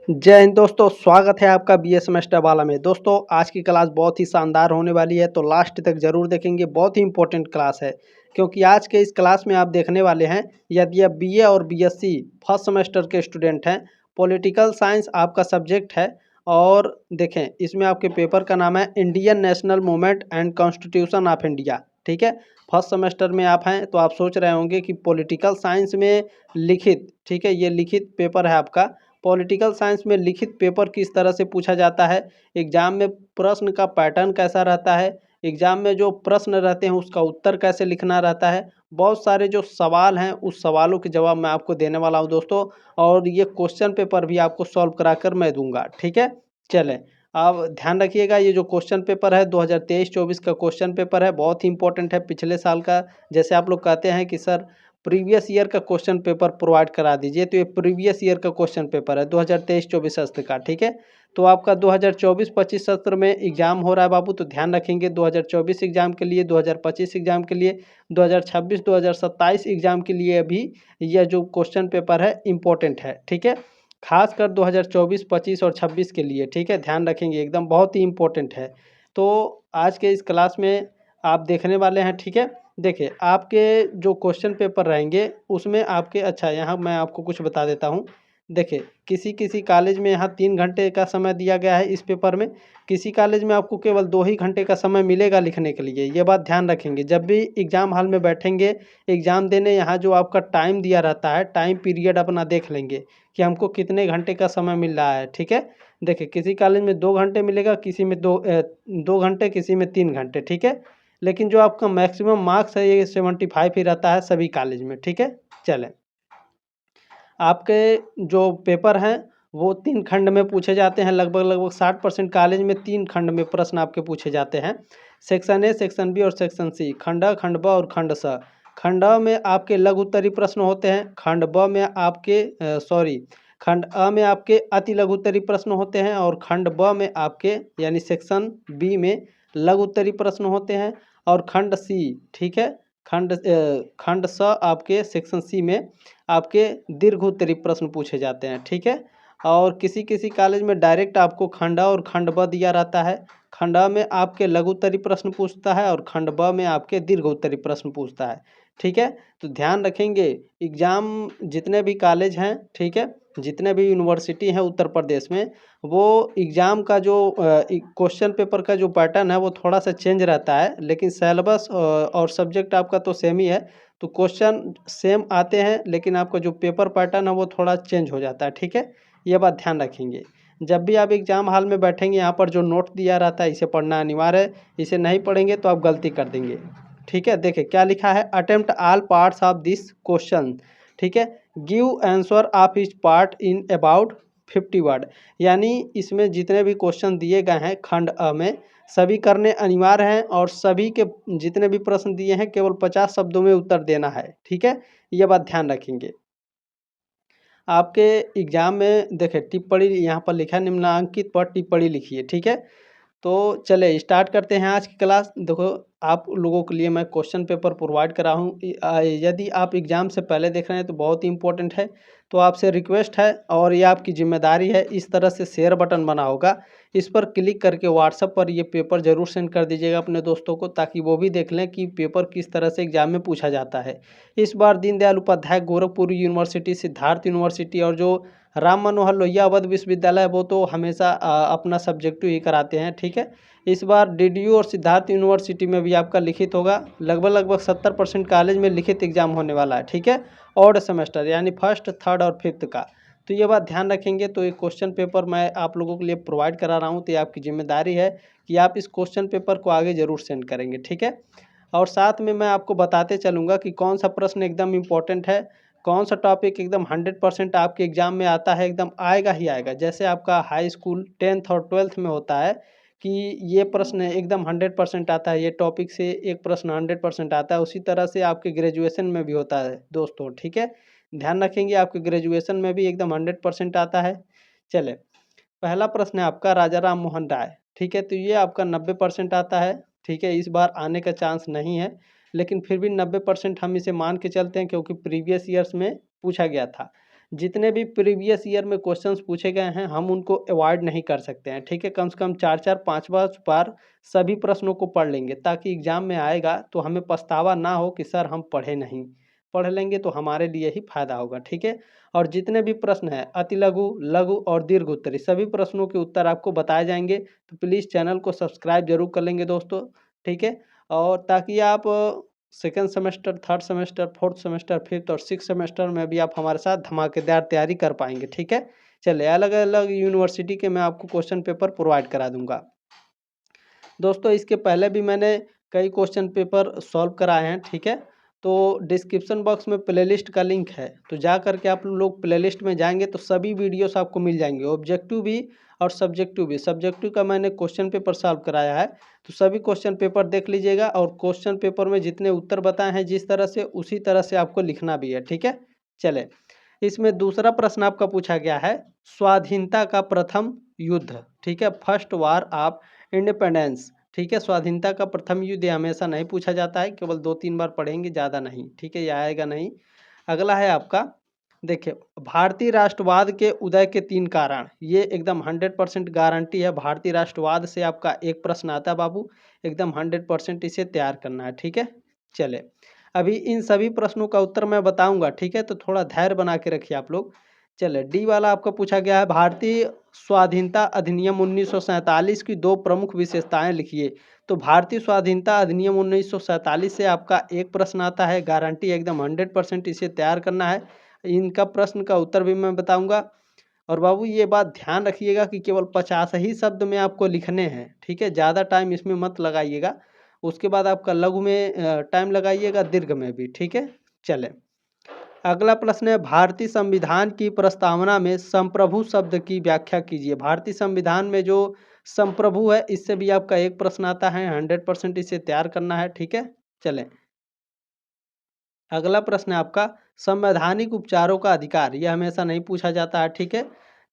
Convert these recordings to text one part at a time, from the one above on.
जय हिंद दोस्तों, स्वागत है आपका बीए सेमेस्टर वाला में। दोस्तों आज की क्लास बहुत ही शानदार होने वाली है, तो लास्ट तक जरूर देखेंगे। बहुत ही इंपॉर्टेंट क्लास है, क्योंकि आज के इस क्लास में आप देखने वाले हैं, यदि आप बीए और बीएससी फर्स्ट सेमेस्टर के स्टूडेंट हैं, पॉलिटिकल साइंस आपका सब्जेक्ट है। और देखें, इसमें आपके पेपर का नाम है Indian national movement and constitution of India. ठीक है, फर्स्ट सेमेस्टर में आप हैं तो आप सोच रहे होंगे कि पॉलिटिकल साइंस में लिखित, ठीक है, ये लिखित पेपर है आपका। पॉलिटिकल साइंस में लिखित पेपर किस तरह से पूछा जाता है, एग्जाम में प्रश्न का पैटर्न कैसा रहता है, एग्जाम में जो प्रश्न रहते हैं उसका उत्तर कैसे लिखना रहता है, बहुत सारे जो सवाल हैं उस सवालों के जवाब मैं आपको देने वाला हूं दोस्तों। और ये क्वेश्चन पेपर भी आपको सॉल्व कराकर मैं दूंगा। ठीक है, चलें, अब ध्यान रखिएगा, ये जो क्वेश्चन पेपर है 2023-24 का क्वेश्चन पेपर है, बहुत ही इंपॉर्टेंट है। पिछले साल का, जैसे आप लोग कहते हैं कि सर प्रीवियस ईयर का क्वेश्चन पेपर प्रोवाइड करा दीजिए, तो ये प्रीवियस ईयर का क्वेश्चन पेपर है 2023-24 सत्र का। ठीक है, तो आपका 2024-25 सत्र में एग्जाम हो रहा है बाबू, तो ध्यान रखेंगे 2024 एग्जाम के लिए, 2025 एग्जाम के लिए, 2026-2027 एग्जाम के लिए भी यह जो क्वेश्चन पेपर है इम्पोर्टेंट है। ठीक है, खासकर 2024, 25 और 26 के लिए। ठीक है, ध्यान रखेंगे, एकदम बहुत ही इम्पोर्टेंट है। तो आज के इस क्लास में आप देखने वाले हैं। ठीक है, देखिए आपके जो क्वेश्चन पेपर रहेंगे उसमें आपके, अच्छा यहाँ मैं आपको कुछ बता देता हूँ। देखिए किसी किसी कॉलेज में यहाँ 3 घंटे का समय दिया गया है इस पेपर में, किसी कॉलेज में आपको केवल 2 ही घंटे का समय मिलेगा लिखने के लिए। ये बात ध्यान रखेंगे, जब भी एग्ज़ाम हॉल में बैठेंगे एग्ज़ाम देने, यहाँ जो आपका टाइम दिया रहता है, टाइम पीरियड अपना देख लेंगे कि हमको कितने घंटे का समय मिल रहा है। ठीक है, देखिए किसी कॉलेज में 2 घंटे मिलेगा, किसी में 2 घंटे, किसी में 3 घंटे। ठीक है, लेकिन जो आपका मैक्सिमम मार्क्स है ये 75 ही रहता है सभी कॉलेज में। ठीक है, चलें, आपके जो पेपर हैं वो 3 खंड में पूछे जाते हैं। लगभग लगभग 60% कॉलेज में 3 खंड में प्रश्न आपके पूछे जाते हैं, सेक्शन ए, सेक्शन बी और सेक्शन सी। खंड अ, खंड ब और खंड स। खंड अ में आपके लघु उत्तरीय प्रश्न होते हैं, खंड ब में आपके खंड अ में आपके अति लघु उत्तरीय प्रश्न होते हैं, और खंड ब में आपके यानी सेक्शन बी में लघु उत्तरीय प्रश्न होते हैं। और खंड सी, ठीक है, खंड स आपके सेक्शन सी में आपके दीर्घ उत्तरीय प्रश्न पूछे जाते हैं। ठीक है, और किसी किसी कॉलेज में डायरेक्ट आपको खंड अ और खंड ब दिया रहता है। खंड अ में आपके लघु उत्तरीय प्रश्न पूछता है और खंड ब में आपके दीर्घ उत्तरीय प्रश्न पूछता है। ठीक है, तो ध्यान रखेंगे, एग्जाम जितने भी कॉलेज हैं, ठीक है, जितने भी यूनिवर्सिटी हैं उत्तर प्रदेश में, वो एग्ज़ाम का जो क्वेश्चन पेपर का जो पैटर्न है वो थोड़ा सा चेंज रहता है, लेकिन सिलेबस और सब्जेक्ट आपका तो सेम ही है। तो क्वेश्चन सेम आते हैं, लेकिन आपका जो पेपर पैटर्न है वो थोड़ा चेंज हो जाता है। ठीक है, ये बात ध्यान रखेंगे। जब भी आप एग्ज़ाम हॉल में बैठेंगे, यहाँ पर जो नोट दिया रहता है इसे पढ़ना अनिवार्य है, इसे नहीं पढ़ेंगे तो आप गलती कर देंगे। ठीक है, देखिए क्या लिखा है, attempt all parts of this question. ठीक है, give answer of each part in about 50 word. यानी इसमें जितने भी क्वेश्चन दिए गए हैं खंड अ में, सभी करने अनिवार्य हैं, और सभी के जितने भी प्रश्न दिए हैं केवल 50 शब्दों में उत्तर देना है। ठीक है, ये बात ध्यान रखेंगे। आपके एग्जाम में देखिए टिप्पणी यहाँ पर लिखा है, निम्नांकित पर टिप्पणी लिखिए। ठीक है, तो चले स्टार्ट करते हैं आज की क्लास। देखो आप लोगों के लिए मैं क्वेश्चन पेपर प्रोवाइड करा हूँ। यदि आप एग्ज़ाम से पहले देख रहे हैं तो बहुत ही इंपॉर्टेंट है, तो आपसे रिक्वेस्ट है और ये आपकी जिम्मेदारी है, इस तरह से शेयर बटन बना होगा, इस पर क्लिक करके व्हाट्सएप पर ये पेपर ज़रूर सेंड कर दीजिएगा अपने दोस्तों को, ताकि वो भी देख लें कि पेपर किस तरह से एग्ज़ाम में पूछा जाता है। इस बार दीनदयाल उपाध्याय गोरखपुर यूनिवर्सिटी, सिद्धार्थ यूनिवर्सिटी और जो राम मनोहर लोहिया अवध विश्वविद्यालय, वो तो हमेशा अपना सब्जेक्टिव ही कराते हैं। ठीक है, इस बार डीडीयू और सिद्धार्थ यूनिवर्सिटी में भी आपका लिखित होगा। लगभग लगभग 70% कॉलेज में लिखित एग्जाम होने वाला है। ठीक है, ऑड सेमेस्टर यानी फर्स्ट, थर्ड और फिफ्थ का। तो ये बात ध्यान रखेंगे। तो ये क्वेश्चन पेपर मैं आप लोगों के लिए प्रोवाइड करा रहा हूँ, तो ये आपकी जिम्मेदारी है कि आप इस क्वेश्चन पेपर को आगे ज़रूर सेंड करेंगे। ठीक है, और साथ में मैं आपको बताते चलूँगा कि कौन सा प्रश्न एकदम इम्पोर्टेंट है, कौन सा टॉपिक एकदम 100% आपके एग्ज़ाम में आता है, एकदम आएगा ही आएगा। जैसे आपका हाई स्कूल 10th और 12th में होता है कि ये प्रश्न एकदम 100% आता है, ये टॉपिक से एक प्रश्न 100% आता है, उसी तरह से आपके ग्रेजुएशन में भी होता है दोस्तों। ठीक है, ध्यान रखेंगे, आपके ग्रेजुएशन में भी एकदम 100% आता है। चले, पहला प्रश्न है आपका राजा राम मोहन राय। ठीक है, तो ये आपका 90% आता है। ठीक है, इस बार आने का चांस नहीं है, लेकिन फिर भी 90% हम इसे मान के चलते हैं, क्योंकि प्रीवियस ईयर्स में पूछा गया था। जितने भी प्रीवियस ईयर में क्वेश्चंस पूछे गए हैं हम उनको अवॉइड नहीं कर सकते हैं, ठीक है। कम से कम 4-4 5-5 बार सभी प्रश्नों को पढ़ लेंगे, ताकि एग्जाम में आएगा तो हमें पछतावा ना हो कि सर हम पढ़े नहीं। पढ़ लेंगे तो हमारे लिए ही फायदा होगा, ठीक है। और जितने भी प्रश्न हैं अति लघु, लघु और दीर्घ उत्तरी सभी प्रश्नों के उत्तर आपको बताए जाएंगे। तो प्लीज़ चैनल को सब्सक्राइब जरूर कर लेंगे दोस्तों, ठीक है। और ताकि आप second semester, third semester, fourth semester, fifth और सिक्स सेमेस्टर में भी आप हमारे साथ धमाकेदार तैयारी कर पाएंगे, ठीक है। चलिए, अलग अलग यूनिवर्सिटी के मैं आपको क्वेश्चन पेपर प्रोवाइड करा दूंगा दोस्तों। इसके पहले भी मैंने कई क्वेश्चन पेपर सॉल्व कराए हैं, ठीक है। तो डिस्क्रिप्शन बॉक्स में प्लेलिस्ट का लिंक है, तो जा करके आप लोग प्लेलिस्ट में जाएंगे तो सभी वीडियोस आपको मिल जाएंगे, ऑब्जेक्टिव भी और सब्जेक्टिव भी। सब्जेक्टिव का मैंने क्वेश्चन पेपर सॉल्व कराया है, तो सभी क्वेश्चन पेपर देख लीजिएगा। और क्वेश्चन पेपर में जितने उत्तर बताए हैं जिस तरह से, उसी तरह से आपको लिखना भी है, ठीक है। चले, इसमें दूसरा प्रश्न आपका पूछा गया है, स्वाधीनता का प्रथम युद्ध, ठीक है, फर्स्ट वार ऑफ इंडिपेंडेंस, ठीक है। स्वाधीनता का प्रथम युद्ध हमेशा नहीं पूछा जाता है, केवल 2-3 बार पढ़ेंगे, ज़्यादा नहीं, ठीक है, ये आएगा नहीं। अगला है आपका, देखिए, भारतीय राष्ट्रवाद के उदय के 3 कारण, ये एकदम 100% गारंटी है। भारतीय राष्ट्रवाद से आपका एक प्रश्न आता है बाबू, एकदम 100% इसे तैयार करना है, ठीक है। चले, अभी इन सभी प्रश्नों का उत्तर मैं बताऊंगा, ठीक है, तो थोड़ा धैर्य बना के रखिए आप लोग। चले, डी वाला आपका पूछा गया है, भारतीय स्वाधीनता अधिनियम 1947 की 2 प्रमुख विशेषताएं लिखिए। तो भारतीय स्वाधीनता अधिनियम 1947 से आपका एक प्रश्न आता है, गारंटी एकदम 100% इसे तैयार करना है। इनका प्रश्न का उत्तर भी मैं बताऊंगा। और बाबू ये बात ध्यान रखिएगा कि केवल 50 ही शब्द में आपको लिखने हैं, ठीक है, ज़्यादा टाइम इसमें मत लगाइएगा। उसके बाद आपका लघु में टाइम लगाइएगा, दीर्घ में भी, ठीक है। चले, अगला प्रश्न है, भारतीय संविधान की प्रस्तावना में संप्रभु शब्द की व्याख्या कीजिए। भारतीय संविधान में जो संप्रभु है, इससे भी आपका एक प्रश्न आता है, 100% इसे तैयार करना है, ठीक है। चलें, अगला प्रश्न है आपका, संवैधानिक उपचारों का अधिकार, यह हमेशा नहीं पूछा जाता है, ठीक है।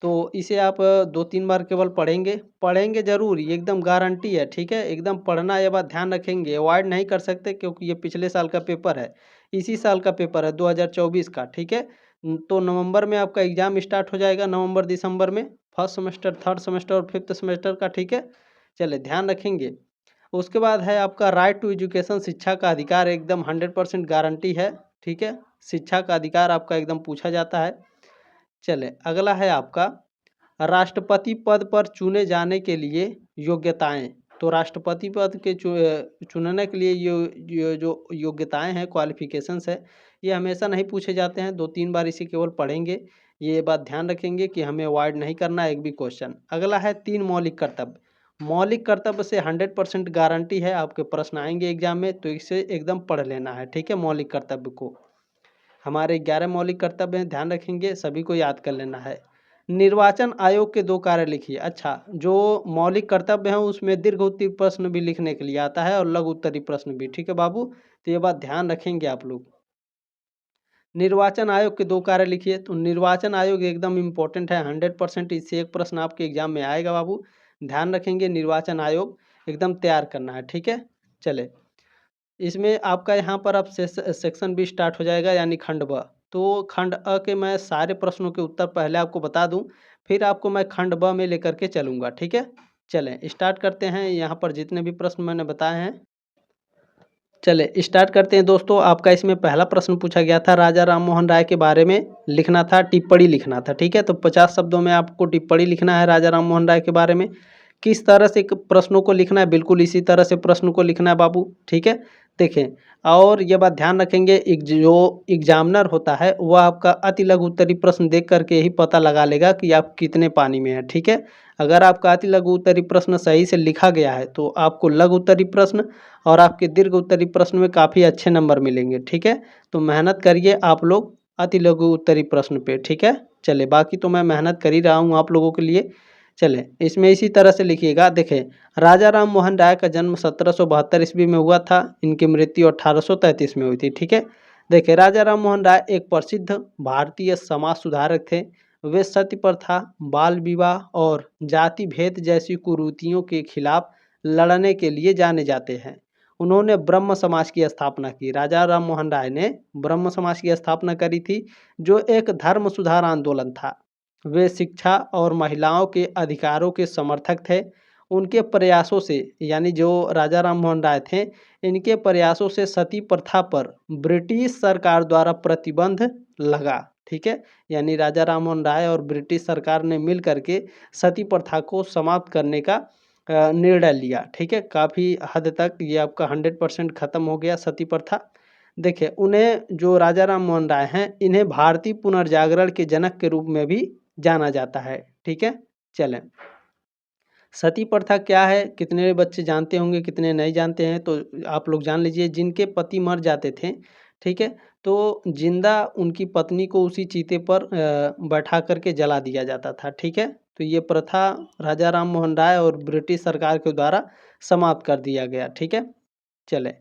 तो इसे आप 2-3 बार केवल पढ़ेंगे जरूर, ये एकदम गारंटी है, ठीक है। एकदम पढ़ना, ये बात ध्यान रखेंगे, अवॉइड नहीं कर सकते, क्योंकि ये पिछले साल का पेपर है, इसी साल का पेपर है 2024 का, ठीक है। तो नवंबर में आपका एग्जाम स्टार्ट हो जाएगा, नवंबर दिसंबर में, फर्स्ट सेमेस्टर, थर्ड सेमेस्टर और फिफ्थ सेमेस्टर का, ठीक है। चले, ध्यान रखेंगे। उसके बाद है आपका राइट टू एजुकेशन, शिक्षा का अधिकार, एकदम 100% गारंटी है, ठीक है। शिक्षा का अधिकार आपका एकदम पूछा जाता है। चले, अगला है आपका, राष्ट्रपति पद पर चुने जाने के लिए योग्यताएं। तो राष्ट्रपति पद के चुनने के लिए ये जो योग्यताएं हैं, क्वालिफिकेशंस है, ये हमेशा नहीं पूछे जाते हैं, 2-3 बार इसे केवल पढ़ेंगे। ये बात ध्यान रखेंगे कि हमें अवॉइड नहीं करना एक भी क्वेश्चन। अगला है 3 मौलिक कर्तव्य। मौलिक कर्तव्य से 100% गारंटी है, आपके प्रश्न आएंगे एग्जाम में, तो इसे एकदम पढ़ लेना है, ठीक है। मौलिक कर्तव्य को, हमारे 11 मौलिक कर्तव्य हैं, ध्यान रखेंगे, सभी को याद कर लेना है। निर्वाचन आयोग के 2 कार्य लिखिए। अच्छा, जो मौलिक कर्तव्य हैं उसमें दीर्घ उत्तरी प्रश्न भी लिखने के लिए आता है और लघु उत्तरी प्रश्न भी, ठीक है बाबू। तो ये बात ध्यान रखेंगे आप लोग। निर्वाचन आयोग के 2 कार्य लिखिए। तो निर्वाचन आयोग एकदम इम्पोर्टेंट है, 100% इससे एक प्रश्न आपके एग्जाम में आएगा बाबू, ध्यान रखेंगे। निर्वाचन आयोग एकदम तैयार करना है, ठीक है। चले, इसमें आपका यहाँ पर अब सेक्शन भी स्टार्ट हो जाएगा, यानी खंड ब। तो खंड अ के मैं सारे प्रश्नों के उत्तर पहले आपको बता दूं, फिर आपको मैं खंड ब में लेकर के चलूँगा, ठीक है। चलें, स्टार्ट करते हैं। यहाँ पर जितने भी प्रश्न मैंने बताए हैं, चले स्टार्ट करते हैं दोस्तों। आपका इसमें पहला प्रश्न पूछा गया था, राजा राम मोहन राय के बारे में लिखना था, टिप्पणी लिखना था, ठीक है। तो 50 शब्दों में आपको टिप्पणी लिखना है राजा राम मोहन राय के बारे में। किस तरह से प्रश्नों को लिखना है, बिल्कुल इसी तरह से प्रश्न को लिखना है बाबू, ठीक है। देखें, और ये बात ध्यान रखेंगे, जो एग्जामिनर होता है वह आपका अति लघु उत्तरी प्रश्न देख करके ही पता लगा लेगा कि आप कितने पानी में हैं, ठीक है। अगर आपका अति लघु उत्तरी प्रश्न सही से लिखा गया है तो आपको लघु उत्तरी प्रश्न और आपके दीर्घ उत्तरी प्रश्न में काफ़ी अच्छे नंबर मिलेंगे, ठीक है। तो मेहनत करिए आप लोग अति लघु उत्तरी प्रश्न पे, ठीक है। चले, बाकी तो मैं मेहनत कर ही रहा हूँ आप लोगों के लिए। चले, इसमें इसी तरह से लिखिएगा। देखें, राजा राम मोहन राय का जन्म 1772 ईस्वी में हुआ था, इनकी मृत्यु 1833 में हुई थी, ठीक है। देखिए, राजा राम मोहन राय एक प्रसिद्ध भारतीय समाज सुधारक थे। वे सती प्रथा, बाल विवाह और जाति भेद जैसी कुरीतियों के खिलाफ लड़ने के लिए जाने जाते हैं। उन्होंने ब्रह्म समाज की स्थापना की। राजा राम मोहन राय ने ब्रह्म समाज की स्थापना करी थी, जो एक धर्म सुधार आंदोलन था। वे शिक्षा और महिलाओं के अधिकारों के समर्थक थे। उनके प्रयासों से, यानी जो राजा राम मोहन राय थे, इनके प्रयासों से सती प्रथा पर ब्रिटिश सरकार द्वारा प्रतिबंध लगा। ठीक है, यानी राजा राम मोहन राय और ब्रिटिश सरकार ने मिल करके सती प्रथा को समाप्त करने का निर्णय लिया। ठीक है, काफ़ी हद तक ये आपका 100% ख़त्म हो गया सती प्रथा। देखिए, उन्हें जो राजा राम मोहन राय हैं, इन्हें भारतीय पुनर्जागरण के जनक के रूप में भी जाना जाता है। ठीक है, चलें, सती प्रथा क्या है, कितने बच्चे जानते होंगे, कितने नहीं जानते हैं, तो आप लोग जान लीजिए। जिनके पति मर जाते थे, ठीक है, तो जिंदा उनकी पत्नी को उसी चीते पर बैठा करके जला दिया जाता था। ठीक है, तो ये प्रथा राजा राम मोहन राय और ब्रिटिश सरकार के द्वारा समाप्त कर दिया गया। ठीक है, चले,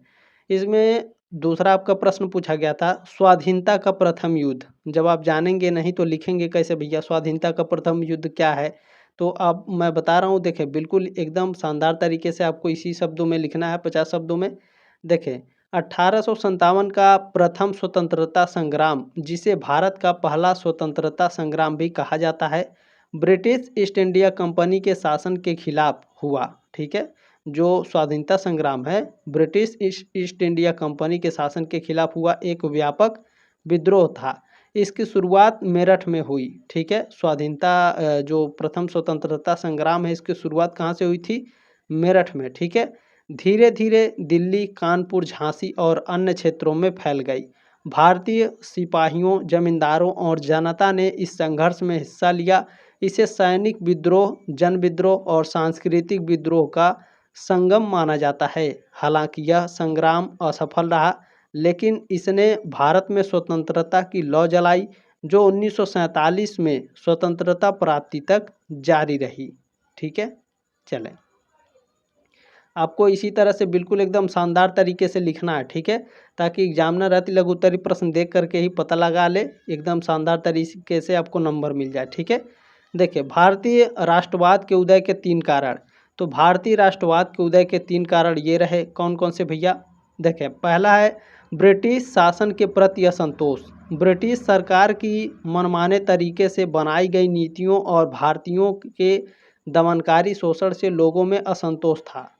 इसमें दूसरा आपका प्रश्न पूछा गया था, स्वाधीनता का प्रथम युद्ध। जब आप जानेंगे नहीं तो लिखेंगे कैसे भैया, स्वाधीनता का प्रथम युद्ध क्या है, तो अब मैं बता रहा हूँ। देखें, बिल्कुल एकदम शानदार तरीके से आपको इसी शब्दों में लिखना है, 50 शब्दों में। देखें, 1857 का प्रथम स्वतंत्रता संग्राम, जिसे भारत का पहला स्वतंत्रता संग्राम भी कहा जाता है, ब्रिटिश ईस्ट इंडिया कंपनी के शासन के खिलाफ हुआ। ठीक है, जो स्वाधीनता संग्राम है, ब्रिटिश ईस्ट इंडिया कंपनी के शासन के खिलाफ हुआ एक व्यापक विद्रोह था। इसकी शुरुआत मेरठ में हुई। ठीक है, स्वाधीनता जो प्रथम स्वतंत्रता संग्राम है, इसकी शुरुआत कहाँ से हुई थी, मेरठ में। ठीक है, धीरे धीरे दिल्ली, कानपुर, झांसी और अन्य क्षेत्रों में फैल गई। भारतीय सिपाहियों, जमींदारों और जनता ने इस संघर्ष में हिस्सा लिया। इसे सैनिक विद्रोह, जन विद्रोह और सांस्कृतिक विद्रोह का संगम माना जाता है। हालांकि यह संग्राम असफल रहा, लेकिन इसने भारत में स्वतंत्रता की लौ जलाई, जो 1947 में स्वतंत्रता प्राप्ति तक जारी रही। ठीक है, चलें, आपको इसी तरह से बिल्कुल एकदम शानदार तरीके से लिखना है। ठीक है, ताकि एग्जामिनर अति लघु उत्तरीय प्रश्न देख करके ही पता लगा ले, एकदम शानदार तरीके से आपको नंबर मिल जाए। ठीक है, देखिए, भारतीय राष्ट्रवाद के उदय के 3 कारण। तो भारतीय राष्ट्रवाद के उदय के 3 कारण ये रहे, कौन कौन से भैया। देखें, पहला है ब्रिटिश शासन के प्रति असंतोष। ब्रिटिश सरकार की मनमाने तरीके से बनाई गई नीतियों और भारतीयों के दमनकारी शोषण से लोगों में असंतोष था।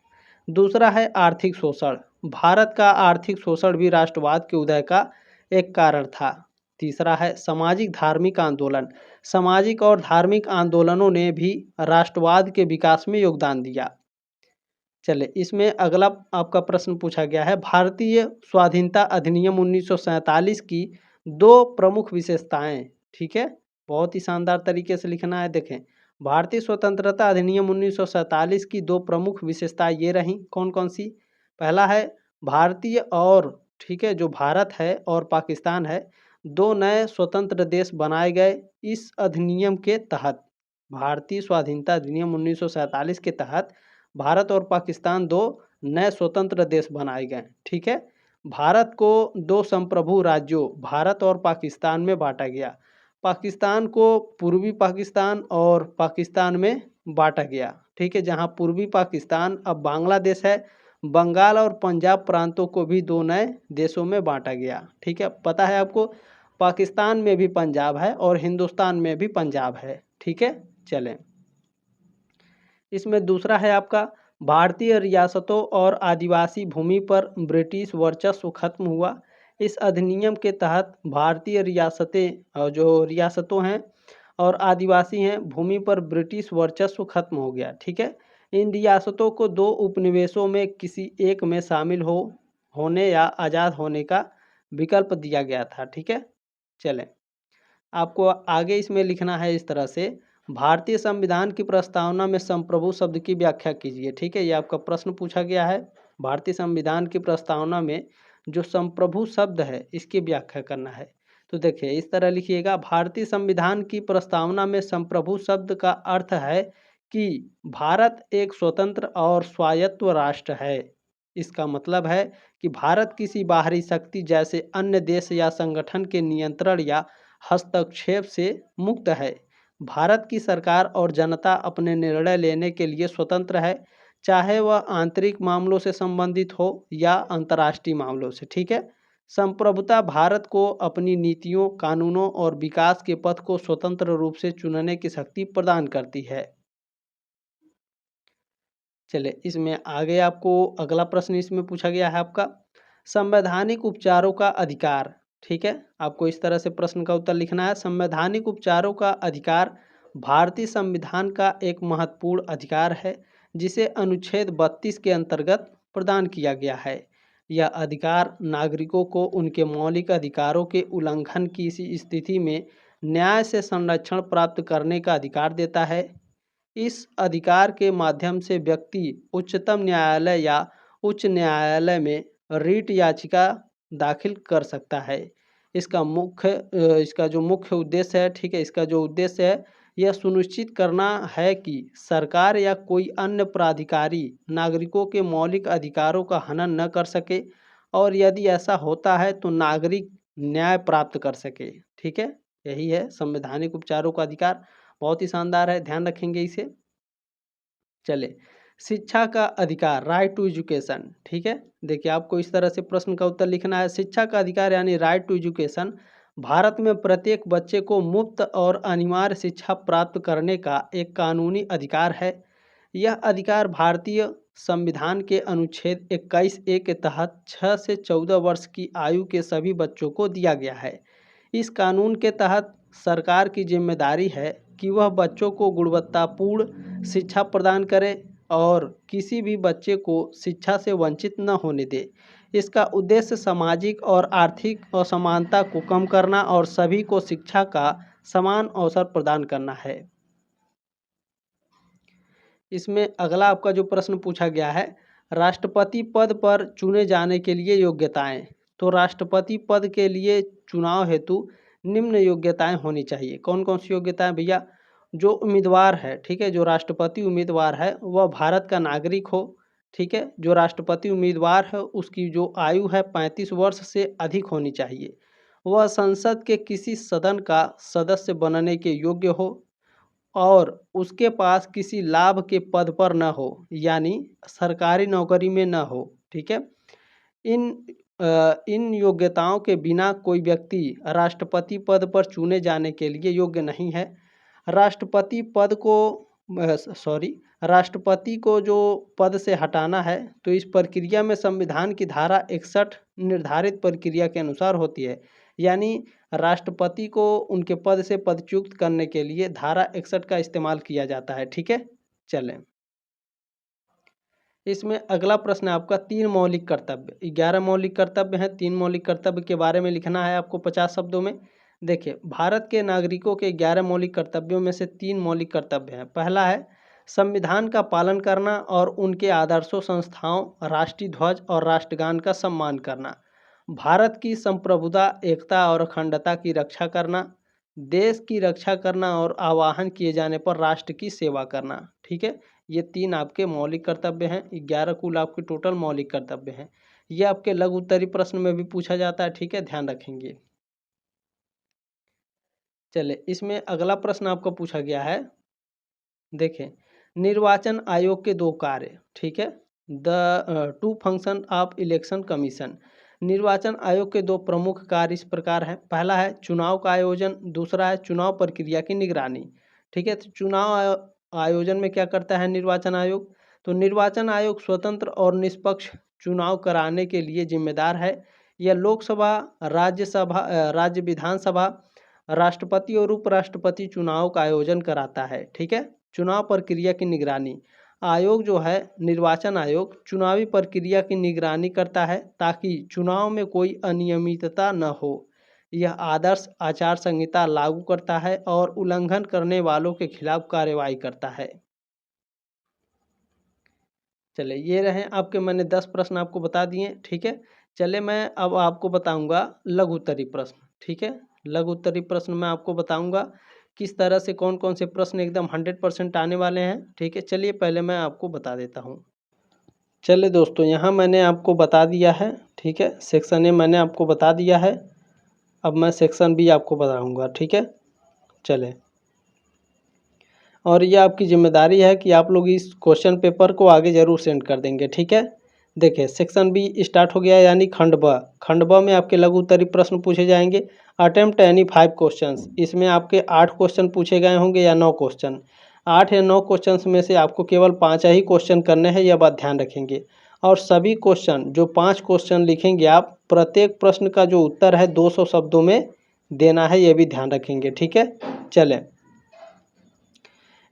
दूसरा है आर्थिक शोषण। भारत का आर्थिक शोषण भी राष्ट्रवाद के उदय का एक कारण था। तीसरा है सामाजिक धार्मिक आंदोलन। सामाजिक और धार्मिक आंदोलनों ने भी राष्ट्रवाद के विकास में योगदान दिया। चले, इसमें अगला आपका प्रश्न पूछा गया है, भारतीय स्वाधीनता अधिनियम 1947 की 2 प्रमुख विशेषताएं। ठीक है, बहुत ही शानदार तरीके से लिखना है। देखें, भारतीय स्वतंत्रता अधिनियम 1947 की 2 प्रमुख विशेषताएं ये रहीं, कौन कौन सी। पहला है भारतीय और, ठीक है, जो भारत है और पाकिस्तान है, 2 नए स्वतंत्र देश बनाए गए इस अधिनियम के तहत। भारतीय स्वाधीनता अधिनियम 1947 के तहत भारत और पाकिस्तान 2 नए स्वतंत्र देश बनाए गए। ठीक है, भारत को 2 संप्रभु राज्यों भारत और पाकिस्तान में बांटा गया। पाकिस्तान को पूर्वी पाकिस्तान और पाकिस्तान में बांटा गया। ठीक है, जहां पूर्वी पाकिस्तान अब बांग्लादेश है, बंगाल और पंजाब प्रांतों को भी 2 नए देशों में बांटा गया। ठीक है, पता है आपको, पाकिस्तान में भी पंजाब है और हिंदुस्तान में भी पंजाब है। ठीक है, चलें, इसमें दूसरा है आपका भारतीय रियासतों और आदिवासी भूमि पर ब्रिटिश वर्चस्व खत्म हुआ। इस अधिनियम के तहत भारतीय रियासतें और जो रियासतों हैं और आदिवासी हैं भूमि पर ब्रिटिश वर्चस्व खत्म हो गया। ठीक है, इन रियासतों को 2 उपनिवेशों में किसी एक में शामिल होने या आज़ाद होने का विकल्प दिया गया था। ठीक है, चलें, आपको आगे इसमें लिखना है इस तरह से, भारतीय संविधान की प्रस्तावना में संप्रभु शब्द की व्याख्या कीजिए। ठीक है, ये आपका प्रश्न पूछा गया है। भारतीय संविधान की प्रस्तावना में जो संप्रभु शब्द है, इसकी व्याख्या करना है। तो देखिए, इस तरह लिखिएगा, भारतीय संविधान की प्रस्तावना में संप्रभु शब्द का अर्थ है कि भारत एक स्वतंत्र और स्वायत्त राष्ट्र है। इसका मतलब है कि भारत किसी बाहरी शक्ति जैसे अन्य देश या संगठन के नियंत्रण या हस्तक्षेप से मुक्त है। भारत की सरकार और जनता अपने निर्णय लेने के लिए स्वतंत्र है, चाहे वह आंतरिक मामलों से संबंधित हो या अंतर्राष्ट्रीय मामलों से। ठीक है। संप्रभुता भारत को अपनी नीतियों, कानूनों और विकास के पथ को स्वतंत्र रूप से चुनने की शक्ति प्रदान करती है। चलिए इसमें आगे आपको अगला प्रश्न इसमें पूछा गया है आपका संवैधानिक उपचारों का अधिकार। ठीक है, आपको इस तरह से प्रश्न का उत्तर लिखना है। संवैधानिक उपचारों का अधिकार भारतीय संविधान का एक महत्वपूर्ण अधिकार है जिसे अनुच्छेद 32 के अंतर्गत प्रदान किया गया है। यह अधिकार नागरिकों को उनके मौलिक अधिकारों के उल्लंघन की स्थिति में न्याय से संरक्षण प्राप्त करने का अधिकार देता है। इस अधिकार के माध्यम से व्यक्ति उच्चतम न्यायालय या उच्च न्यायालय में रिट याचिका दाखिल कर सकता है। इसका जो मुख्य उद्देश्य है, ठीक है, इसका जो उद्देश्य है यह सुनिश्चित करना है कि सरकार या कोई अन्य प्राधिकारी नागरिकों के मौलिक अधिकारों का हनन न कर सके और यदि ऐसा होता है तो नागरिक न्याय प्राप्त कर सके। ठीक है, यही है संवैधानिक उपचारों का अधिकार। बहुत ही शानदार है, ध्यान रखेंगे इसे। चले शिक्षा का अधिकार, राइट टू एजुकेशन। ठीक है, देखिए आपको इस तरह से प्रश्न का उत्तर लिखना है। शिक्षा का अधिकार यानी राइट टू एजुकेशन भारत में प्रत्येक बच्चे को मुफ्त और अनिवार्य शिक्षा प्राप्त करने का एक कानूनी अधिकार है। यह अधिकार भारतीय संविधान के अनुच्छेद 21A के तहत 6 से 14 वर्ष की आयु के सभी बच्चों को दिया गया है। इस कानून के तहत सरकार की जिम्मेदारी है कि वह बच्चों को गुणवत्तापूर्ण शिक्षा प्रदान करे और किसी भी बच्चे को शिक्षा से वंचित न होने दे। इसका उद्देश्य सामाजिक और आर्थिक असमानता को कम करना और सभी को शिक्षा का समान अवसर प्रदान करना है। इसमें अगला आपका जो प्रश्न पूछा गया है, राष्ट्रपति पद पर चुने जाने के लिए योग्यताएं। तो राष्ट्रपति पद के लिए चुनाव हेतु निम्न योग्यताएं होनी चाहिए। कौन कौन सी योग्यताएं भैया? जो उम्मीदवार है, ठीक है, जो राष्ट्रपति उम्मीदवार है वह भारत का नागरिक हो। ठीक है, जो राष्ट्रपति उम्मीदवार है उसकी जो आयु है 35 वर्ष से अधिक होनी चाहिए। वह संसद के किसी सदन का सदस्य बनने के योग्य हो और उसके पास किसी लाभ के पद पर न हो, यानी सरकारी नौकरी में न हो। ठीक है, इन योग्यताओं के बिना कोई व्यक्ति राष्ट्रपति पद पर चुने जाने के लिए योग्य नहीं है। राष्ट्रपति को जो पद से हटाना है तो इस प्रक्रिया में संविधान की धारा 61 निर्धारित प्रक्रिया के अनुसार होती है। यानी राष्ट्रपति को उनके पद से पदच्युत करने के लिए धारा 61 का इस्तेमाल किया जाता है। ठीक है, चलें इसमें अगला प्रश्न है आपका 3 मौलिक कर्तव्य। 11 मौलिक कर्तव्य हैं, 3 मौलिक कर्तव्य के बारे में लिखना है आपको 50 शब्दों में। देखिए भारत के नागरिकों के 11 मौलिक कर्तव्यों में से 3 मौलिक कर्तव्य हैं। पहला है संविधान का पालन करना और उनके आदर्शों, संस्थाओं, राष्ट्रीय ध्वज और राष्ट्रगान का सम्मान करना। भारत की संप्रभुता, एकता और अखंडता की रक्षा करना। देश की रक्षा करना और आह्वान किए जाने पर राष्ट्र की सेवा करना। ठीक है, ये 3 आपके मौलिक कर्तव्य हैं। 11 कुल आपके टोटल मौलिक कर्तव्य हैं। ये आपके लघु उत्तरीय प्रश्न में भी पूछा जाता है। ठीक है, ध्यान रखेंगे। चलिए इसमें अगला प्रश्न आपको पूछा गया है, देखें निर्वाचन आयोग के 2 कार्य। ठीक है, the 2 function of election commission. निर्वाचन आयोग के 2 प्रमुख कार्य इस प्रकार हैं। पहला है चुनाव का आयोजन, दूसरा है चुनाव प्रक्रिया की निगरानी। ठीक है, तो चुनाव आयोजन में क्या करता है निर्वाचन आयोग? तो निर्वाचन आयोग स्वतंत्र और निष्पक्ष चुनाव कराने के लिए जिम्मेदार है। यह लोकसभा, राज्यसभा, राज्य विधानसभा, राष्ट्रपति और उपराष्ट्रपति चुनाव का आयोजन कराता है। ठीक है, चुनाव प्रक्रिया की निगरानी आयोग जो है निर्वाचन आयोग चुनावी प्रक्रिया की निगरानी करता है ताकि चुनाव में कोई अनियमितता न हो। यह आदर्श आचार संहिता लागू करता है और उल्लंघन करने वालों के खिलाफ कार्रवाई करता है। चले ये रहे आपके, मैंने 10 प्रश्न आपको बता दिए। ठीक है, चले मैं अब आपको बताऊंगा लघु उत्तरीय प्रश्न। ठीक है, लघु उत्तरीय प्रश्न मैं आपको बताऊंगा किस तरह से कौन कौन से प्रश्न एकदम 100% आने वाले हैं। ठीक है, चलिए पहले मैं आपको बता देता हूँ। चलिए दोस्तों, यहाँ मैंने आपको बता दिया है। ठीक है, सेक्शन ए मैंने आपको बता दिया है। अब मैं सेक्शन बी आपको बताऊँगा। ठीक है, चले और ये आपकी जिम्मेदारी है कि आप लोग इस क्वेश्चन पेपर को आगे ज़रूर सेंड कर देंगे, ठीक है। देखिए सेक्शन बी स्टार्ट हो गया, यानी खंड ब। खंड ब में आपके लघु उत्तरीय प्रश्न पूछे जाएंगे। अटेम्प्ट एनी 5 क्वेश्चंस, इसमें आपके 8 क्वेश्चन पूछे गए होंगे या 9 क्वेश्चन। 8 या 9 क्वेश्चंस में से आपको केवल 5 ही क्वेश्चन करने हैं, यह बात ध्यान रखेंगे। और सभी क्वेश्चन जो 5 क्वेश्चन लिखेंगे आप, प्रत्येक प्रश्न का जो उत्तर है 200 शब्दों में देना है, ये भी ध्यान रखेंगे, ठीक है। चलें,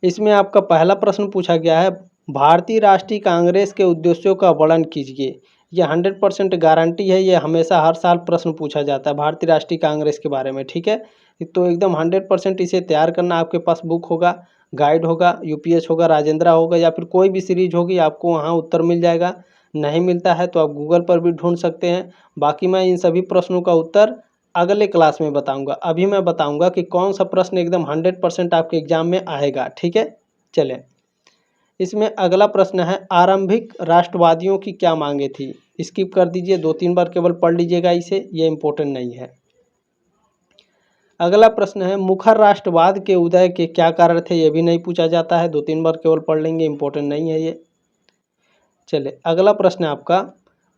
इसमें आपका पहला प्रश्न पूछा गया है, भारतीय राष्ट्रीय कांग्रेस के उद्देश्यों का वर्णन कीजिए। ये 100% गारंटी है, ये हमेशा हर साल प्रश्न पूछा जाता है भारतीय राष्ट्रीय कांग्रेस के बारे में, ठीक है। तो एकदम 100% इसे तैयार करना। आपके पास बुक होगा, गाइड होगा, यूपीएस होगा, राजेंद्र होगा, या फिर कोई भी सीरीज होगी, आपको वहाँ उत्तर मिल जाएगा। नहीं मिलता है तो आप गूगल पर भी ढूंढ सकते हैं। बाकी मैं इन सभी प्रश्नों का उत्तर अगले क्लास में बताऊंगा। अभी मैं बताऊंगा कि कौन सा प्रश्न एकदम 100% आपके एग्जाम में आएगा, ठीक है। चलें, इसमें अगला प्रश्न है, आरंभिक राष्ट्रवादियों की क्या मांगे थी। स्किप कर दीजिए, 2-3 बार केवल पढ़ लीजिएगा इसे, ये इंपॉर्टेंट नहीं है। अगला प्रश्न है, मुखर राष्ट्रवाद के उदय के क्या कारण थे। ये भी नहीं पूछा जाता है, 2-3 बार केवल पढ़ लेंगे, इंपॉर्टेंट नहीं है ये। चले, अगला प्रश्न है आपका,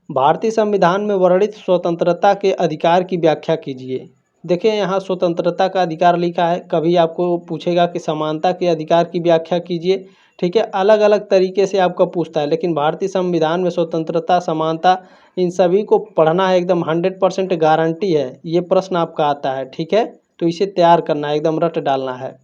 भारतीय संविधान में वर्णित स्वतंत्रता के अधिकार की व्याख्या कीजिए। देखिए यहाँ स्वतंत्रता का अधिकार लिखा है, कभी आपको पूछेगा कि समानता के अधिकार की व्याख्या कीजिए, ठीक है। अलग अलग तरीके से आपका पूछता है, लेकिन भारतीय संविधान में स्वतंत्रता, समानता, इन सभी को पढ़ना है, एकदम 100% गारंटी है ये प्रश्न आपका आता है, ठीक है। तो इसे तैयार करना है, एकदम रट डालना है।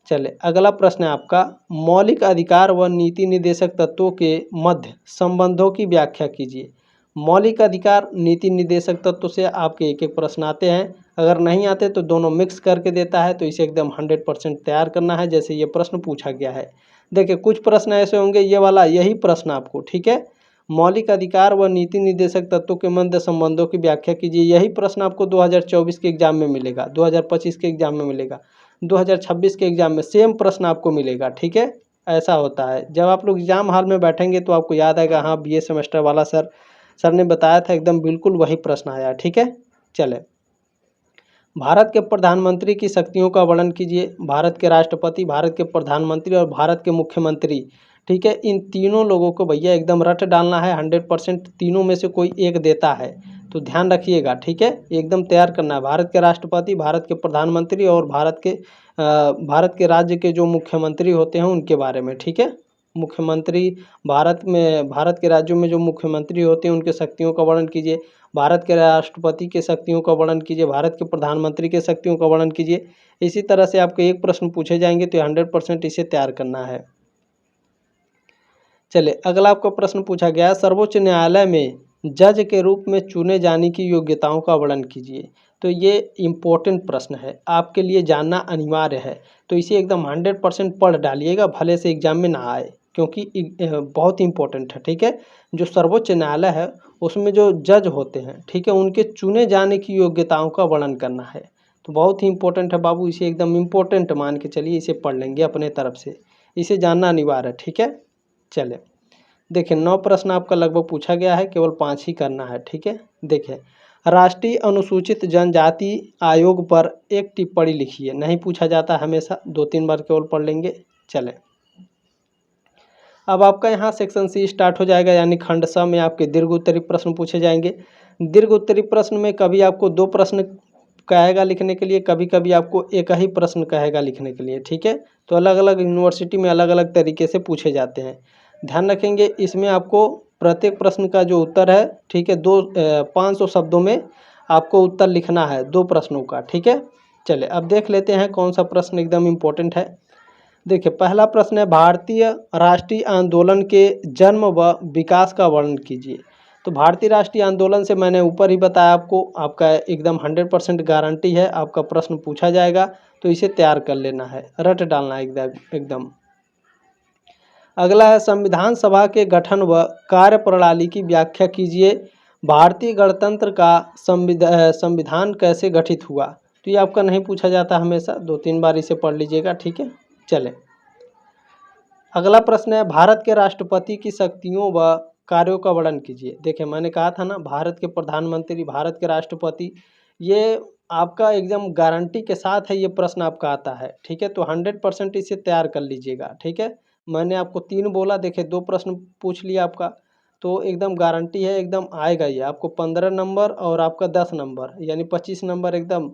चले, अगला प्रश्न है आपका, मौलिक अधिकार व नीति निर्देशक तत्वों के मध्य संबंधों की व्याख्या कीजिए। मौलिक अधिकार, नीति निर्देशक तत्व से आपके एक एक प्रश्न आते हैं। अगर नहीं आते तो दोनों मिक्स करके देता है, तो इसे एकदम 100% तैयार करना है, जैसे ये प्रश्न पूछा गया है। देखिए कुछ प्रश्न ऐसे होंगे, ये वाला यही प्रश्न आपको, ठीक है। मौलिक अधिकार व नीति निर्देशक तत्वों के मध्य संबंधों की व्याख्या कीजिए, यही प्रश्न आपको 2024 के एग्जाम में मिलेगा, 2025 के एग्जाम में मिलेगा, 2026 के एग्जाम में सेम प्रश्न आपको मिलेगा, ठीक है। ऐसा होता है, जब आप लोग एग्जाम हॉल में बैठेंगे तो आपको याद आएगा, हाँ बीए सेमेस्टर वाला सर ने बताया था, एकदम बिल्कुल वही प्रश्न आया, ठीक है। चले, भारत के प्रधानमंत्री की शक्तियों का वर्णन कीजिए। भारत के राष्ट्रपति, भारत के प्रधानमंत्री और भारत के मुख्यमंत्री, ठीक है। इन तीनों लोगों को भैया एकदम रट डालना है, 100% तीनों में से कोई एक देता है, तो ध्यान रखिएगा, ठीक है। एकदम तैयार करना है, भारत के राष्ट्रपति, भारत के प्रधानमंत्री और भारत के राज्य के जो मुख्यमंत्री होते हैं उनके बारे में, ठीक है। मुख्यमंत्री, भारत के राज्यों में जो मुख्यमंत्री होते हैं उनके शक्तियों का वर्णन कीजिए। भारत के राष्ट्रपति के शक्तियों का वर्णन कीजिए, भारत के प्रधानमंत्री के शक्तियों का वर्णन कीजिए। इसी तरह से आपके एक प्रश्न पूछे जाएंगे, तो 100% इसे तैयार करना है। चले, अगला आपका प्रश्न पूछा गया है, सर्वोच्च न्यायालय में जज के रूप में चुने जाने की योग्यताओं का वर्णन कीजिए। तो ये इम्पोर्टेंट प्रश्न है, आपके लिए जानना अनिवार्य है, तो इसे एकदम 100% पढ़ डालिएगा, भले से एग्जाम में ना आए, क्योंकि बहुत इंपॉर्टेंट है, ठीक है। जो सर्वोच्च न्यायालय है उसमें जो जज होते हैं, ठीक है, उनके चुने जाने की योग्यताओं का वर्णन करना है, तो बहुत ही इंपॉर्टेंट है बाबू, इसे एकदम इम्पोर्टेंट मान के चलिए, इसे पढ़ लेंगे अपने तरफ से, इसे जानना अनिवार्य है, ठीक है। चले, देखिए 9 प्रश्न आपका लगभग पूछा गया है, केवल 5 ही करना है, ठीक है। देखिए, राष्ट्रीय अनुसूचित जनजाति आयोग पर एक टिप्पणी लिखिए। नहीं पूछा जाता हमेशा, 2-3 बार केवल पढ़ लेंगे। चलें, अब आपका यहाँ सेक्शन सी स्टार्ट हो जाएगा, यानी खंड स में आपके दीर्घ उत्तरीय प्रश्न पूछे जाएंगे। दीर्घ उत्तरीय प्रश्न में कभी आपको 2 प्रश्न कहेगा लिखने के लिए, कभी कभी आपको एक ही प्रश्न कहेगा लिखने के लिए, ठीक है। तो अलग अलग यूनिवर्सिटी में अलग अलग तरीके से पूछे जाते हैं, ध्यान रखेंगे। इसमें आपको प्रत्येक प्रश्न का जो उत्तर है, ठीक है, 500 शब्दों में आपको उत्तर लिखना है 2 प्रश्नों का, ठीक है। चले, अब देख लेते हैं कौन सा प्रश्न एकदम इम्पोर्टेंट है। देखिए, पहला प्रश्न है, भारतीय राष्ट्रीय आंदोलन के जन्म व विकास का वर्णन कीजिए। तो भारतीय राष्ट्रीय आंदोलन से मैंने ऊपर ही बताया आपको, आपका एकदम 100% गारंटी है, आपका प्रश्न पूछा जाएगा, तो इसे तैयार कर लेना है, रट डालना है एकदम। अगला है, संविधान सभा के गठन व कार्य प्रणाली की व्याख्या कीजिए। भारतीय गणतंत्र का संविधान कैसे गठित हुआ। तो ये आपका नहीं पूछा जाता हमेशा, 2-3 बार इसे पढ़ लीजिएगा, ठीक है। चले, अगला प्रश्न है, भारत के राष्ट्रपति की शक्तियों व कार्यों का वर्णन कीजिए। देखिए मैंने कहा था ना, भारत के प्रधानमंत्री, भारत के राष्ट्रपति, ये आपका एकदम गारंटी के साथ है ये प्रश्न आपका आता है, ठीक है। तो 100% इसे तैयार कर लीजिएगा, ठीक है। मैंने आपको 3 बोला, देखिए 2 प्रश्न पूछ लिया आपका, तो एकदम गारंटी है, एकदम आएगा ये आपको 15 नंबर और आपका 10 नंबर यानी 25 नंबर एकदम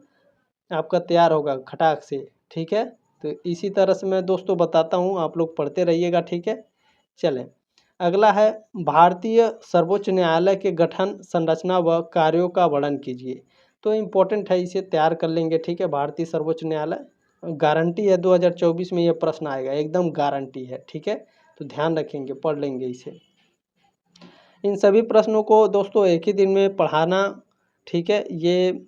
आपका तैयार होगा खटाक से, ठीक है। तो इसी तरह से मैं दोस्तों बताता हूँ, आप लोग पढ़ते रहिएगा, ठीक है। चलें, अगला है भारतीय सर्वोच्च न्यायालय के गठन, संरचना व कार्यों का वर्णन कीजिए। तो इम्पोर्टेंट है, इसे तैयार कर लेंगे, ठीक है। भारतीय सर्वोच्च न्यायालय गारंटी है 2024 में ये प्रश्न आएगा, एकदम गारंटी है, ठीक है। तो ध्यान रखेंगे, पढ़ लेंगे इसे। इन सभी प्रश्नों को दोस्तों एक ही दिन में पढ़ाना, ठीक है, ये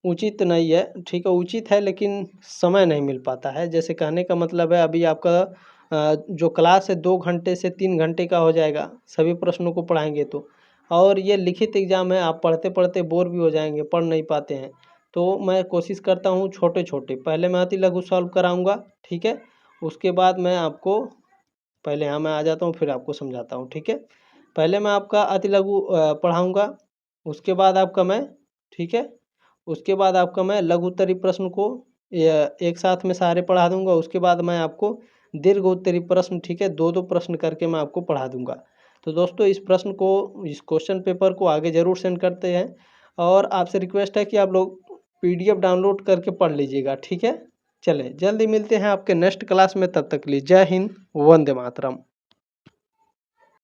उचित नहीं है, ठीक है। उचित है लेकिन समय नहीं मिल पाता है। जैसे कहने का मतलब है अभी आपका जो क्लास है 2 घंटे से 3 घंटे का हो जाएगा सभी प्रश्नों को पढ़ाएंगे तो। और ये लिखित एग्ज़ाम है, आप पढ़ते पढ़ते बोर भी हो जाएंगे, पढ़ नहीं पाते हैं। तो मैं कोशिश करता हूँ छोटे छोटे, पहले मैं अति लघु सॉल्व कराऊँगा, ठीक है। उसके बाद मैं आपको, पहले यहाँ मैं आ जाता हूँ फिर आपको समझाता हूँ, ठीक है। पहले मैं आपका अति लघु पढ़ाऊँगा, उसके बाद आपका मैं, ठीक है, उसके बाद आपका मैं लघु उत्तरीय प्रश्न को एक साथ में सारे पढ़ा दूंगा। उसके बाद मैं आपको दीर्घ उत्तरीय प्रश्न, ठीक है, 2-2 प्रश्न करके मैं आपको पढ़ा दूंगा। तो दोस्तों इस प्रश्न को, इस क्वेश्चन पेपर को आगे ज़रूर सेंड करते हैं, और आपसे रिक्वेस्ट है कि आप लोग PDF डाउनलोड करके पढ़ लीजिएगा, ठीक है। चलें, जल्दी मिलते हैं आपके नेक्स्ट क्लास में, तब तक के लिए जय हिंद, वंदे मातरम।